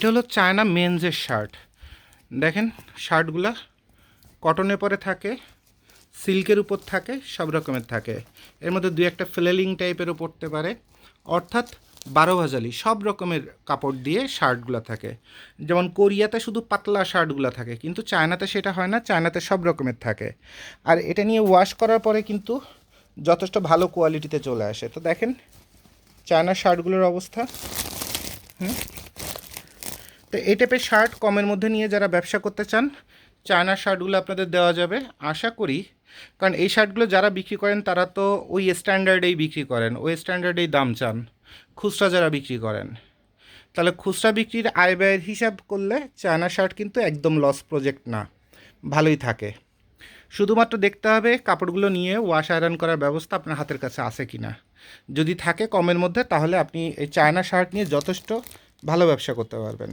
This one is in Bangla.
এটা হলো চায়না মেন্সের শার্ট। দেখেন শার্টগুলা কটনের পরে থাকে, সিল্কের উপর থাকে, সব রকমের থাকে। এর মধ্যে দুই একটা ফ্লেলিং টাইপেরও পড়তে পারে, অর্থাৎ 12 ভাজালি সব রকমের কাপড় দিয়ে শার্টগুলো থাকে। যেমন কোরিয়াতে শুধু পাতলা শার্টগুলো থাকে, কিন্তু চায়নাতে সেটা হয় না, চায়নাতে সব রকমের থাকে। আর এটা নিয়ে ওয়াশ করার পরে কিন্তু যথেষ্ট ভালো কোয়ালিটিতে চলে আসে। তো দেখেন চায়নার শার্টগুলোর অবস্থা। তো এই টাইপের শার্ট কমের মধ্যে নিয়ে যারা ব্যবসা করতে চান, চায়নার শার্টগুলো আপনাদের দেওয়া যাবে আশা করি। কারণ এই শার্টগুলো যারা বিক্রি করেন তারা তো ওই স্ট্যান্ডার্ডেই বিক্রি করেন, ওই স্ট্যান্ডার্ডেই দাম চান খুচরা যারা বিক্রি করেন। তাহলে খুচরা বিক্রির আয় ব্যয়ের হিসাব করলে চায়না শার্ট কিন্তু একদম লস প্রজেক্ট না, ভালোই থাকে। শুধুমাত্র দেখতে হবে কাপড়গুলো নিয়ে ওয়াশ আয়রন করার ব্যবস্থা আপনার হাতের কাছে আছে কি না। যদি থাকে কমের মধ্যে, তাহলে আপনি এই চায়না শার্ট নিয়ে যথেষ্ট ভালো ব্যবসা করতে পারবেন।